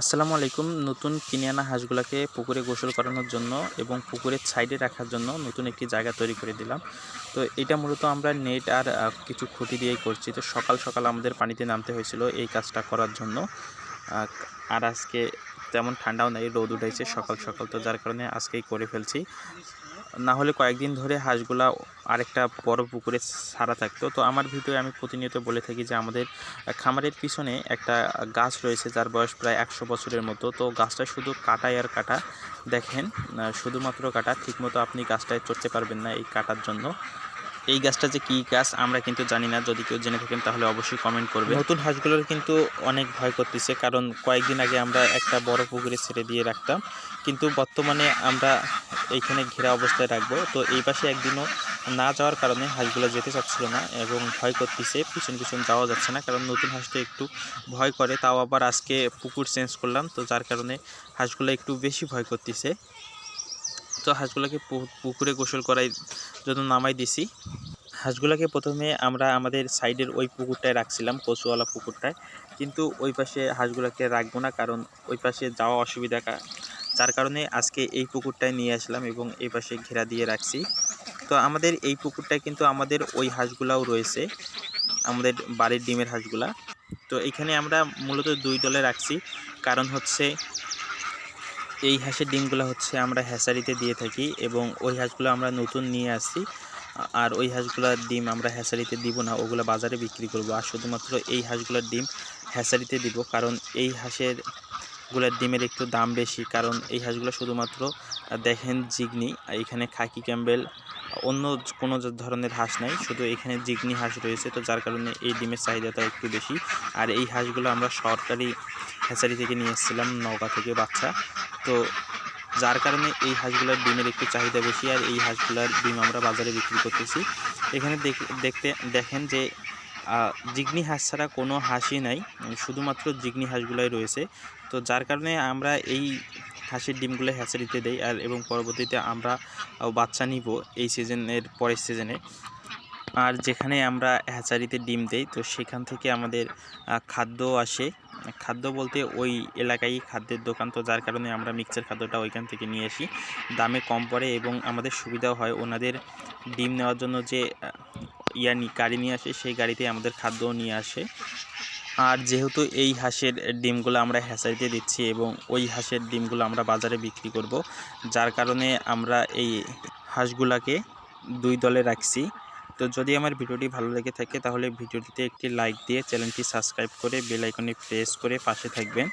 আসসালামু আলাইকুম। নতুন কিনে আনা হাঁসগুলাকে পুকুরে গোসল করানোর জন্য এবং পুকুরের সাইডে রাখার জন্য নতুন একটি জায়গা তৈরি করে দিলাম। তো এটা মূলত আমরা নেট আর কিছু খুঁটি দিয়েই করছি। তো সকাল সকাল আমাদের পানিতে নামতে হয়েছিল এই কাজটা করার জন্য। আর আজকে তেমন ঠান্ডাও নেই, রোদ উঠেছে সকাল সকাল, তো যার কারণে আজকেই করে ফেলছি। না হলে কয়েকদিন ধরে হাঁসগুলা আরেকটা বড় পুকুরে ছাড়া থাকতো। তো আমার ভিডিওয়ে আমি প্রতিনিয়ত বলে থাকি যে আমাদের খামারের পিছনে একটা গাছ রয়েছে যার বয়স প্রায় 100 বছরের মতো। তো গাছটা শুধু কাটাই আর কাটা, দেখেন শুধুমাত্র কাটা, ঠিকমতো আপনি গাছটায় চড়তে পারবেন না এই কাটার জন্য। এই গাছটা যে কী গাছ আমরা কিন্তু জানি না, যদি কেউ জেনে থাকেন তাহলে অবশ্যই কমেন্ট করবে। নতুন হাঁসগুলোর কিন্তু অনেক ভয় করতেছে, কারণ কয়েকদিন আগে আমরা একটা বড় পুকুরে ছেড়ে দিয়ে রাখতাম, কিন্তু বর্তমানে আমরা এইখানে ঘেরা অবস্থায় রাখবো। তো এই পাশে একদিনও না যাওয়ার কারণে হাঁসগুলো যেতে চাচ্ছিল না এবং ভয় করতেছে, পিছন পিছন যাওয়া যাচ্ছে না, কারণ নতুন হাঁসটা একটু ভয় করে। তাও আবার আজকে পুকুর চেঞ্জ করলাম, তো যার কারণে হাঁসগুলো একটু বেশি ভয় করতেছে। তো হাঁসগুলোকে পুকুরে গোসল করাই জন্য নামাই দিছি। হাঁসগুলোকে প্রথমে আমরা আমাদের সাইডের ওই পুকুরটায় রাখছিলাম, কচুওয়ালা পুকুরটায়, কিন্তু ওই পাশে হাঁসগুলোকে রাখবো না, কারণ ওই পাশে যাওয়া অসুবিধা, যার কারণে আজকে এই পুকুরটায় নিয়ে আসলাম এবং এই পাশে ঘেরা দিয়ে রাখছি। তো আমাদের এই পুকুরটায় কিন্তু আমাদের ওই হাঁসগুলাও রয়েছে, আমাদের বাড়ির ডিমের হাঁসগুলা। তো এখানে আমরা মূলত দুই দলে রাখছি, কারণ হচ্ছে এই হাঁসের ডিমগুলো হচ্ছে আমরা হ্যাচারিতে দিয়ে থাকি এবং ওই হাঁসগুলো আমরা নতুন নিয়ে আসছি। আর ওই হাঁসগুলোর ডিম আমরা হ্যাচারিতে দিব না, ওগুলো বাজারে বিক্রি করব। আর শুধুমাত্র এই হাঁসগুলোর ডিম হ্যাচারিতে দিব, কারণ এই হাঁসেরগুলোর ডিমের একটু দাম বেশি। কারণ এই হাঁসগুলো শুধুমাত্র দেখেন জিগনি, এখানে খাকি ক্যাম্বেল অন্য কোনো ধরনের হাঁস নাই, শুধু এখানে জিগনি হাঁস রয়েছে। তো যার কারণে এই ডিমের চাহিদাটা একটু বেশি। আর এই হাঁসগুলো আমরা সরকারি হ্যাচারি থেকে নিয়ে এসেছিলাম, নওগাঁ থেকে বাচ্চা। তো যার কারণে এই হাঁসগুলোর ডিমের একটু চাহিদা বেশি, আর এই হাঁসগুলোর ডিম আমরা বাজারে বিক্রি করতেছি। এখানে দেখেন যে জিগনি হাঁস ছাড়া কোনো হাঁসই নাই, শুধুমাত্র জিগনি হাঁসগুলাই রয়েছে। তো যার কারণে আমরা এই হাঁসের ডিমগুলো হ্যাচারিতে দেই, আর এবং পরবর্তীতে আমরা বাচ্চা নিব এই সিজনের পরের সিজনে। আর যেখানে আমরা হ্যাচারিতে ডিম দেই, তো সেখান থেকে আমাদের খাদ্য আসে। খাদ্য বলতে ওই এলাকায় খাদ্যের দোকান, তো যার কারণে আমরা মিক্সচার খাদ্যটা ওইখান থেকে নিয়ে আসি, দামে কম পড়ে এবং আমাদের সুবিধাও হয়। ওনাদের ডিম নেওয়ার জন্য যে গাড়ি নিয়ে আসে, সেই গাড়িতে আমাদের খাদ্যও নিয়ে আসে। আর যেহেতু এই হাঁসের ডিমগুলো আমরা হ্যাচারিতে দিচ্ছি এবং ওই হাঁসের ডিমগুলো আমরা বাজারে বিক্রি করব, যার কারণে আমরা এই হাঁসগুলাকে দুই দলে রাখছি। তো যদি আমার ভিডিওটি ভালো লেগে থাকে তাহলে ভিডিওটিতে একটি লাইক দিয়ে চ্যানেলটি সাবস্ক্রাইব করে বেল আইকনে প্রেস করে পাশে থাকবেন।